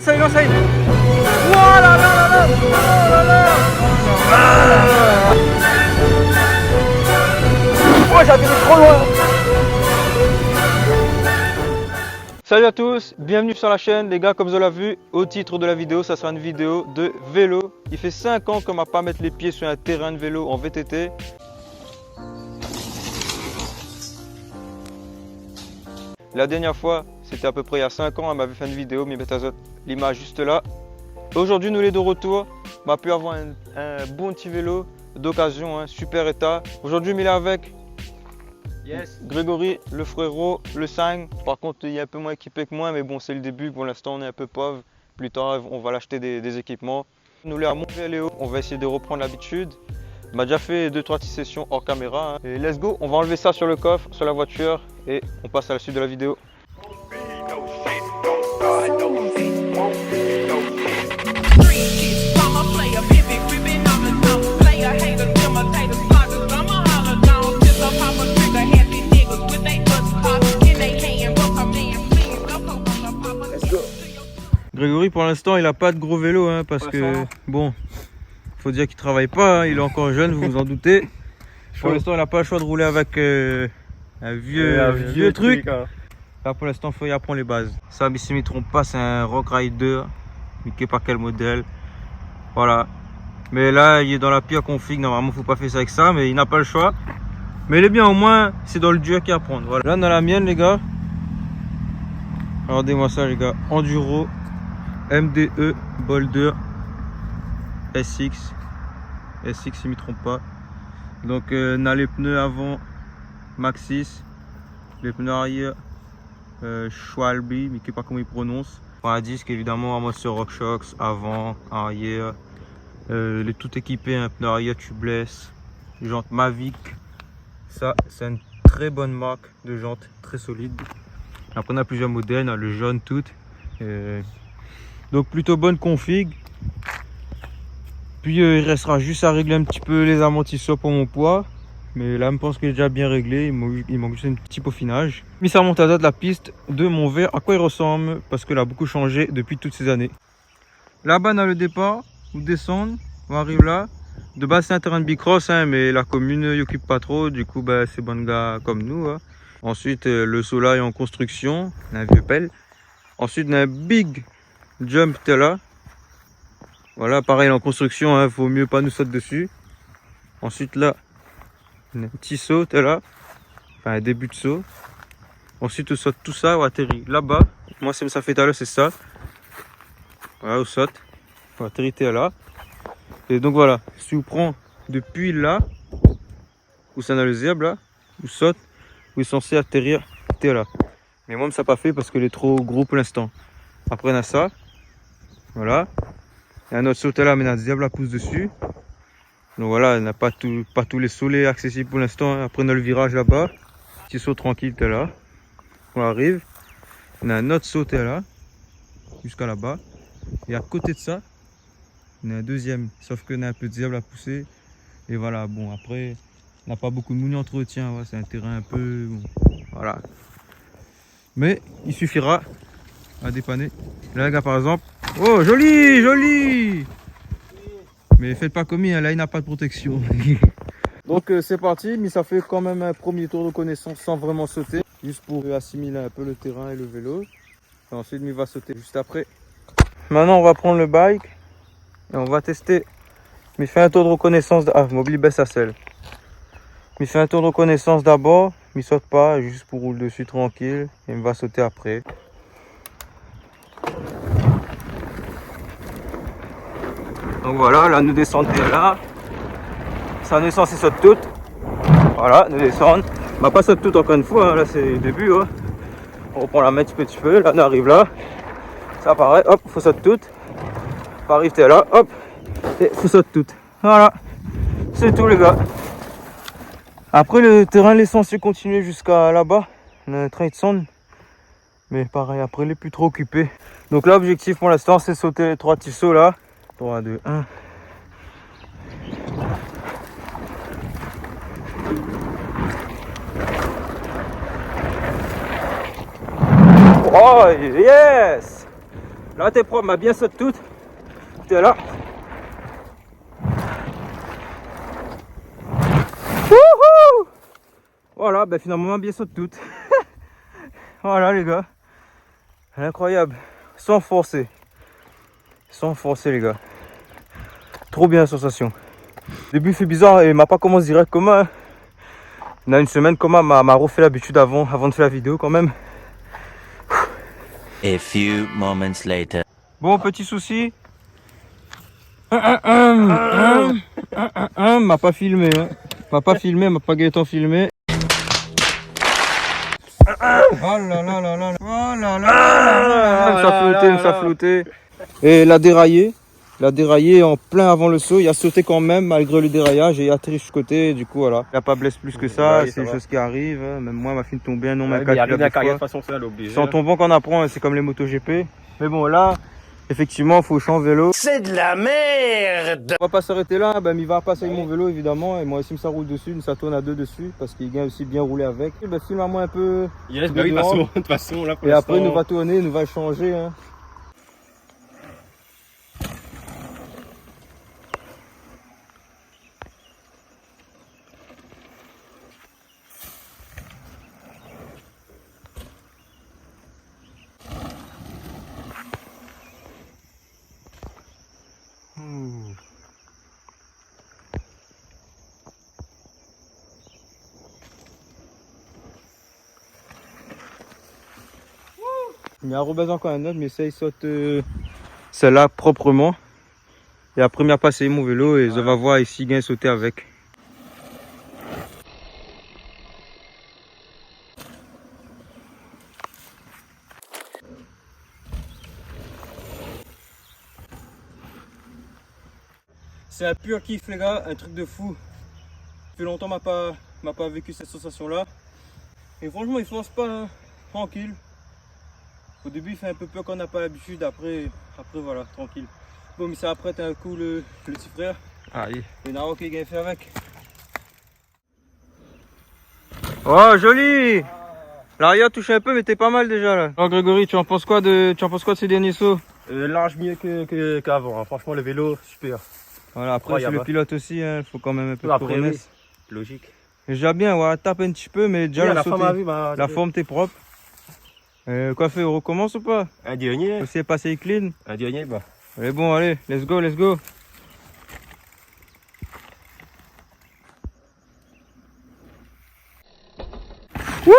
Ça y est, non, ça y est. Oh là là là là. Oh là là. Oh, j'ai atterri trop loin. Salut à tous, bienvenue sur la chaîne les gars. Comme vous l'avez vu au titre de la vidéo, ça sera une vidéo de vélo. Il fait 5 ans qu'on m'a pas mettre les pieds sur un terrain de vélo en VTT. La dernière fois, c'était à peu près il y a 5 ans, elle m'avait fait une vidéo, mais l'image juste là. Aujourd'hui, nous les de retour, on a pu avoir un bon petit vélo d'occasion, hein, super état. Aujourd'hui, il est avec Grégory, le frérot, le 5. Par contre, il est un peu moins équipé que moi, mais bon, c'est le début. Pour l'instant, on est un peu pauvre. Plus tard, on va l'acheter des équipements. Nous, les à Montréal, on va essayer de reprendre l'habitude. On m'a déjà fait 2-3 petites sessions hors caméra. Hein. Et let's go, on va enlever ça sur le coffre, sur la voiture, et on passe à la suite de la vidéo. Grégory, pour l'instant, il n'a pas de gros vélo, hein, parce que, bon, faut dire qu'il travaille pas, hein, il est encore jeune, vous vous en doutez. Pour l'instant, il n'a pas le choix de rouler avec un vieux truc. Hein. Là, pour l'instant, il faut y apprendre les bases. Ça, mais si je ne me trompe pas, c'est un Rock Rider, mais qui est pas quel modèle. Voilà. Mais là, il est dans la pire config, normalement, faut pas faire ça avec ça, mais il n'a pas le choix. Mais il est bien, au moins, c'est dans le dur qu'il y a à prendre. Voilà. Là, on a la mienne, les gars. Regardez-moi ça, les gars. Enduro. MDE Boulder SX si je ne me trompe pas. Donc on a les pneus avant Maxxis, les pneus arrière Schwalbe, mais je ne sais pas comment ils prononcent. Un disque évidemment à moteur RockShox avant, arrière, les tout équipés, un pneu arrière tubeless, jantes Mavic. Ça c'est une très bonne marque de jantes, très solide. Après on a plusieurs modèles, on a le jaune tout. Donc plutôt bonne config. Puis il restera juste à régler un petit peu les amortisseurs pour mon poids. Mais là je pense qu'il est déjà bien réglé. Il manque juste un petit peaufinage. Mais ça remonte à date la piste de mon verre. À quoi il ressemble? Parce qu'elle a beaucoup changé depuis toutes ces années. Là-bas on a le départ. Vous descendez. On arrive là. De base c'est un terrain de bicross, hein, mais la commune n'y occupe pas trop. Du coup bah, c'est bon gars comme nous. Hein. Ensuite le solar est en construction. On a un vieux pelle. Ensuite on a un big jump t'es là. Voilà, pareil en construction, hein, faut mieux pas nous sauter dessus. Ensuite là, un petit saut t'es là. Enfin un début de saut. Ensuite on saute tout ça, on atterrit là-bas. Moi ça fait tout à l'heure, c'est ça. Voilà, on saute. On atterrit t'es là. Et donc voilà, si vous prenez depuis là, où ça a le zèbre là, vous saute, vous êtes censé atterrir t'es là. Mais moi ça n'a pas fait parce qu'il est trop gros pour l'instant. Après on a ça. Voilà. Il y a un autre saut là, mais on a le diable à pousse dessus. Donc voilà, on n'a pas tous les soleils accessibles pour l'instant. Après on a le virage là-bas. Petit saut tranquille, t'es là. On arrive. On a un autre saut là. Jusqu'à là-bas. Et à côté de ça, on a un deuxième. Sauf qu'on a un peu de diable à pousser. Et voilà, bon après, on n'a pas beaucoup de mouillé entretien. Ouais, c'est un terrain un peu. Bon, voilà. Mais il suffira à dépanner. Là, les gars, par exemple. Oh, joli, joli! Mais faites pas comme il, hein, là, il n'a pas de protection. Donc, c'est parti, mais ça fait quand même un premier tour de connaissance sans vraiment sauter. Juste pour assimiler un peu le terrain et le vélo. Et ensuite, il va sauter juste après. Maintenant, on va prendre le bike et on va tester. Mais fait un tour de reconnaissance. Ah, mobile baisse à selle. Mais fait un tour de reconnaissance d'abord. Mais saute pas, juste pour rouler dessus tranquille. Et il va sauter après. Donc voilà, là nous descendons là. Ça nous est censé sauter toutes. Voilà, nous descendons. Bah pas sauter toutes encore une fois, hein. Là c'est le début. Hein. On reprend la main petit peu. Là on arrive là. Ça apparaît, hop, faut sauter toutes. On arrive t'es là, hop. Et faut sauter toutes. Voilà. C'est tout les gars. Après le terrain il est censé continuer jusqu'à là-bas. On a un train de descendre. Mais pareil, après il est plus trop occupé. Donc là l'objectif pour l'instant c'est sauter les 3 petits sauts là. 3, 2, 1. Oh yes! Là t'es propre, m'a bien sauté toute. T'es là. Wouhou! Voilà, ben finalement m'a bien sauté toute. Voilà les gars. Incroyable. Sans forcer. Sans forcer les gars. Trop bien la sensation. Le début fait bizarre et m'a pas commencé direct comme un. On a une semaine comme m'a refait l'habitude avant de faire la vidéo quand même. A few moments later. Bon, petit souci. M'a pas filmé. Hein. M'a pas filmé, m'a pas Gaëtan filmé. Oh là là là là. Oh là là. Ça flottait. Et il a déraillé. Il a déraillé en plein avant le saut. Il a sauté quand même malgré le déraillage et il a atterri sur le côté. Du coup, voilà. Il a pas blessé plus que ça. Ouais, c'est des choses qui arrivent. Même moi, ma fille tombée un nom, Ouais, il arrive à carrière de façon ça, l'obligé. c'est en tombant qu'on apprend. C'est comme les motos GP. Mais bon, là, effectivement, il faut changer vélo. C'est de la merde! On va pas s'arrêter là, ben, il va passer avec mon vélo évidemment et moi aussi ça roule dessus, ça tourne à deux dessus parce qu'il vient aussi bien rouler avec. Ben, filme à moi un peu. Yes, bah oui, de toute façon, là pour et après l'instant... nous va tourner, nous va changer. Hein. Il y a un rebase encore un autre, mais ça il saute celle-là proprement. Et après il a passé mon vélo et je vais voir ici il vient sauter avec. C'est un pur kiff les gars, un truc de fou. Ça fait longtemps m'a pas vécu cette sensation là. Et franchement il fonce pas, hein. Tranquille. Au début il fait un peu peur quand on n'a pas l'habitude, après voilà, tranquille. Bon mais ça apprête un coup le petit frère. Aïe. Et Naro qui a fait avec. Oh joli! L'arrière touche un peu mais t'es pas mal déjà là. Oh Grégory, tu en penses quoi de ces derniers sauts? Large mieux qu'avant, hein. Franchement le vélo, super. Voilà, après c'est le pilote aussi, il hein. Faut quand même un peu de après, promesse. oui. Logique. Déjà bien, voilà, tape un petit peu mais déjà Oui, le la sauter, forme a vu, bah, la forme t'es propre. Quoi faire, on recommence ou pas? un dernier. Aussi passer clean. Un dernier, bah. Allez bon, allez, let's go, let's go. Wouh!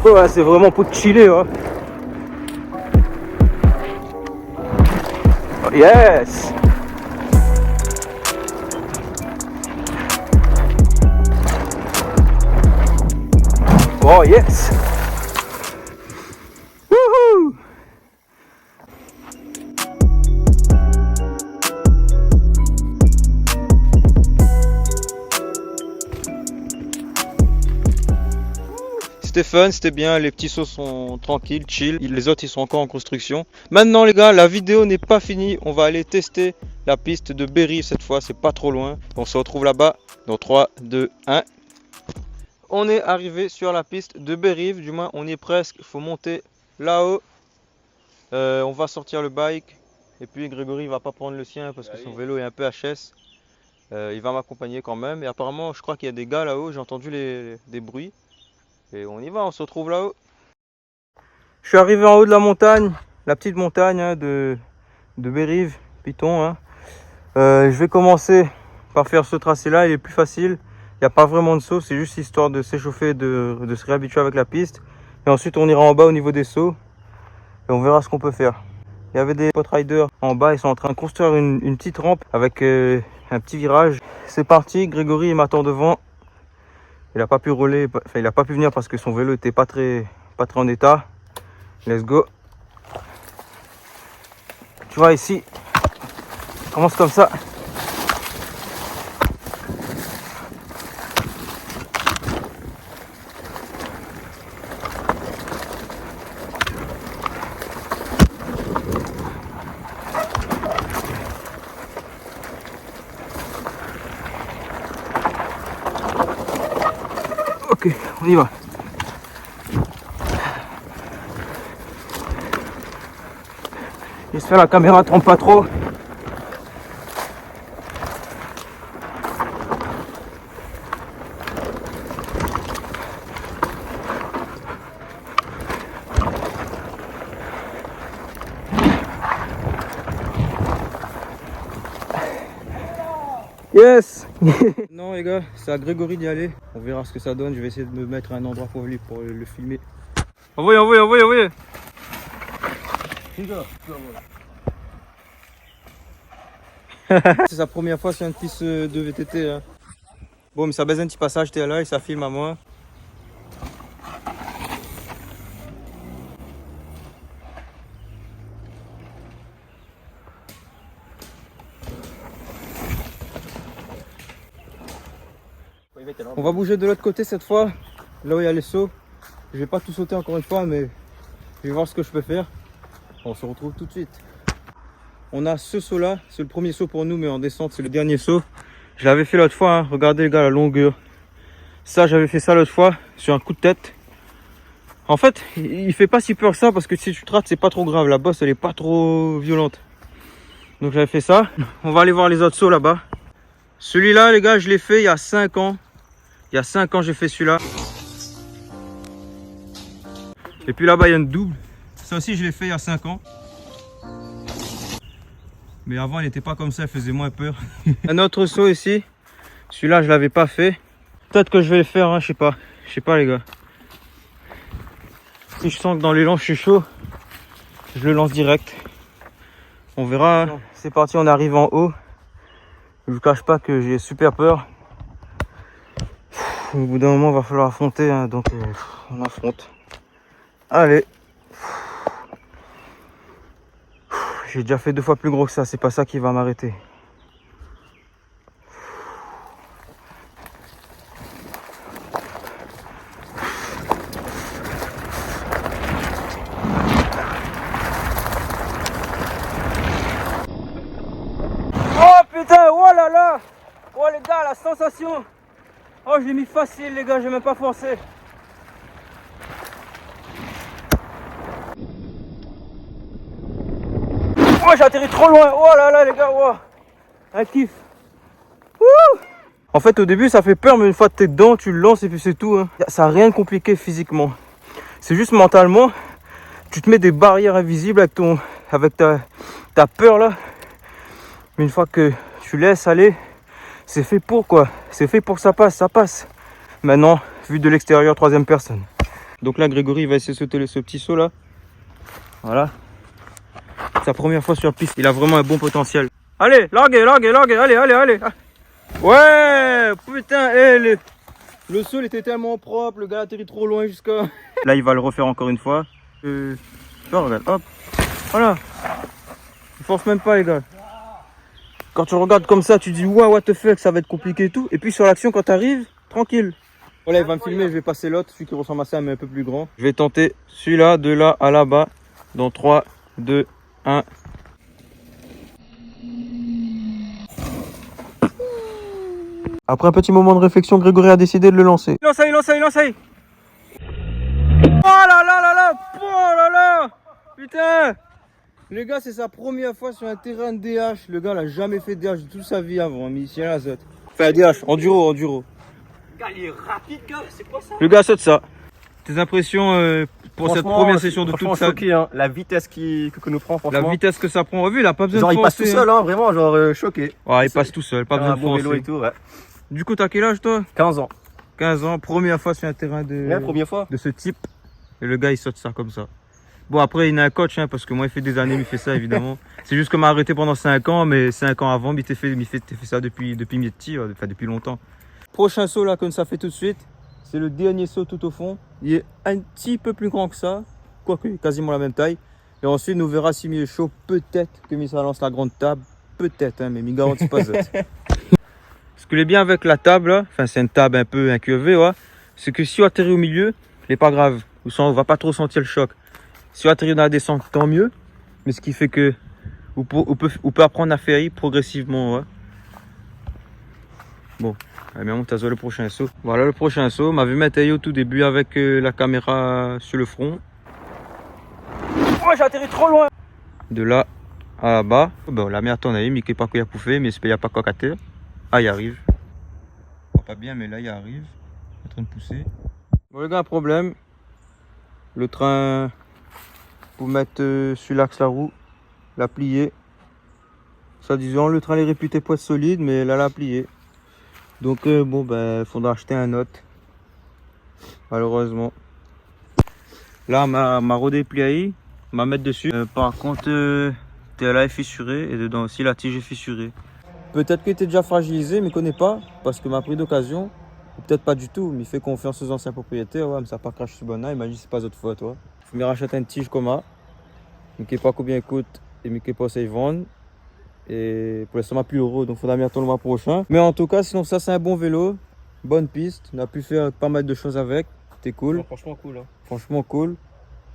Ouais, c'est vraiment pour chiller. Hein. Oh, yes! Oh yes! Woohoo! C'était fun, c'était bien, les petits sauts sont tranquilles, chill, les autres ils sont encore en construction. Maintenant les gars, la vidéo n'est pas finie, on va aller tester la piste de Bérives cette fois, c'est pas trop loin. On se retrouve là-bas dans 3, 2, 1. On est arrivé sur la piste de Bérives, du moins on y est presque, il faut monter là-haut. On va sortir le bike et puis Grégory il va pas prendre le sien parce que son vélo est un peu HS. Il va m'accompagner quand même et apparemment je crois qu'il y a des gars là-haut, j'ai entendu des bruits. Et on y va, on se retrouve là-haut. Je suis arrivé en haut de la montagne, la petite montagne hein, de Bérives, Piton. Hein. Je vais commencer par faire ce tracé-là, il est plus facile. Il n'y a pas vraiment de saut, c'est juste histoire de s'échauffer, de se réhabituer avec la piste. Et ensuite on ira en bas au niveau des sauts et on verra ce qu'on peut faire. Il y avait des potes riders en bas, ils sont en train de construire une petite rampe avec un petit virage. C'est parti, Grégory il m'attend devant. Il n'a pas pu rouler, enfin il n'a pas pu venir parce que son vélo était pas très en état. Let's go. Tu vois ici, on commence comme ça. Ok, on y va. J'espère la caméra trompe pas trop. Yes. Non les gars, c'est à Grégory d'y aller. On verra ce que ça donne. Je vais essayer de me mettre à un endroit pour lui pour le filmer. Envoyez, envoyez, envoyez, envoyez. C'est sa première fois sur une piste de VTT. Hein. Bon, mais ça baise un petit passage, t'es là et ça filme à moi. On va bouger de l'autre côté cette fois, là où il y a les sauts. Je vais pas tout sauter encore une fois, mais je vais voir ce que je peux faire. On se retrouve tout de suite. On a ce saut là, c'est le premier saut pour nous, mais en descente c'est le dernier saut. Je l'avais fait l'autre fois, hein. Regardez les gars la longueur. Ça j'avais fait ça l'autre fois, sur un coup de tête. En fait, il fait pas si peur que ça, parce que si tu te rates c'est pas trop grave, la bosse elle est pas trop violente. Donc j'avais fait ça. On va aller voir les autres sauts là-bas. Celui-là les gars, je l'ai fait il y a 5 ans. Il y a 5 ans j'ai fait celui-là. Et puis là-bas il y a une double. Ça aussi je l'ai fait il y a 5 ans. Mais avant il n'était pas comme ça, il faisait moins peur. Un autre saut ici. Celui-là je l'avais pas fait. Peut-être que je vais le faire, hein, je sais pas. Je sais pas les gars. Si je sens que dans l'élan je suis chaud, je le lance direct. On verra. Hein. C'est parti, on arrive en haut. Je vous cache pas que j'ai super peur. Au bout d'un moment, il va falloir affronter, hein, donc on affronte. Allez. J'ai déjà fait 2 fois plus gros que ça, c'est pas ça qui va m'arrêter. Oh putain, oh là là! Oh les gars, la sensation! Oh, je l'ai mis facile, les gars, j'ai même pas forcé. Oh, j'ai atterri trop loin. Oh là là, les gars, oh. Un kiff. Wouh. En fait, au début, ça fait peur, mais une fois que t'es dedans, tu le lances et puis c'est tout. Hein. Ça n'a rien de compliqué physiquement. C'est juste mentalement, tu te mets des barrières invisibles avec ta peur là. Mais une fois que tu laisses aller, c'est fait pour quoi. C'est fait pour que ça passe. Maintenant, vu de l'extérieur, 3e personne. Donc là, Grégory va essayer de sauter ce petit saut là. Voilà. Sa première fois sur la piste, il a vraiment un bon potentiel. Allez, larguez, allez. Ouais, putain, le saut il était tellement propre, le gars a atterri trop loin jusqu'à... Là, il va le refaire encore une fois. Regarde, hop, voilà. Il force même pas, les gars. Quand tu regardes comme ça, tu dis, ouais, what the fuck, ça va être compliqué et tout. Et puis sur l'action, quand tu arrives, tranquille. Voilà, il va me filmer, je vais passer l'autre, celui qui ressemble à ça, mais un peu plus grand. Je vais tenter celui-là, de là à là-bas, dans 3, 2, 1. Après un petit moment de réflexion, Grégory a décidé de le lancer. Lance. Oh là là. Putain. Les gars, c'est sa première fois sur un terrain de DH. Le gars, il a jamais fait de DH de toute sa vie avant. Mais ici, la saute. Enfin, DH, enduro. Le gars, il est rapide, gars. C'est quoi ça? Le gars saute ça. Tes impressions pour cette première session de toute sa vie, hein. La vitesse que nous prend, franchement. La vitesse que ça prend. On a vu, il a pas besoin de forcer. Il passe tout seul, hein, vraiment, choqué. Ouais, il passe tout seul, pas besoin de forcer. Vélo et tout, ouais. Du coup, t'as quel âge, toi? 15 ans. 15 ans, première fois sur un terrain première fois de ce type. Et le gars, il saute ça comme ça. Bon, après, il a un coach, hein, parce que moi, il fait des années, il fait ça, évidemment. C'est juste qu'il m'a arrêté pendant 5 ans, mais 5 ans avant, il fait ça depuis mes petits, enfin, depuis longtemps. Prochain saut, là, comme ça fait tout de suite. C'est le dernier saut tout au fond. Il est un petit peu plus grand que ça, quoique quasiment la même taille. Et ensuite, nous verra si il est chaud. Peut-être que Misa lance la grande table. Peut-être, hein, mais il ne garantit pas ça. Ce que l'est bien avec la table, là, enfin, c'est une table un peu incurvée, ouais, c'est que si on atterrit au milieu, il n'est pas grave. On ne va pas trop sentir le choc. Si on atterrit dans la descente, tant mieux. Mais ce qui fait que on peut apprendre à faire progressivement. Ouais. Bon, mais on t'a le prochain saut. Voilà le prochain saut. M'a vu mettre au tout début avec la caméra sur le front. Oh, j'ai atterri trop loin. De là à là-bas. Bon, la merde, on a eu, mais qui pas qu'il y a pouffé, mais il n'y a pas quoi qu'à terre. Ah, il arrive. Pas bien, mais là, il arrive. Il est en train de pousser. Bon, les gars, un problème. Le train, pour mettre sur l'axe la roue, l'a plié. Ça disant, le train est réputé pour être solide, mais là, l'a plié. Donc, bon, ben, il faudra acheter un autre. Malheureusement. Là, ma redéplié, ma mettre dessus. Par contre, là est fissurée et dedans aussi la tige est fissurée. Peut-être qu'il était déjà fragilisé, mais il ne connaît pas parce que m'a pris d'occasion. Peut-être pas du tout, mais il fait confiance aux anciens propriétaires. Ouais, mais ça n'a pas craché sur bonne. Il m'a dit c'est pas votre faute, toi. Il faut me racheter une tige comme ça. Mais qui n'est pas combien coûte et mais qui n'est pas assez vendre. Et pour l'instant, plus heureux, donc il faudra m'y attendre le mois prochain. Mais en tout cas, sinon, ça, c'est un bon vélo. Bonne piste. On a pu faire pas mal de choses avec. C'était cool. Non, franchement, cool. Hein. Franchement, cool.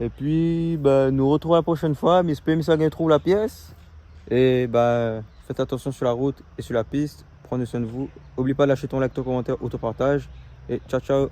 Et puis, bah, nous retrouvons la prochaine fois. Mais j'espère que ça trouve la pièce. Et bah, faites attention sur la route et sur la piste. Prenez soin de vous. N'oublie pas de lâcher ton like, ton commentaire, autopartage. Et ciao, ciao.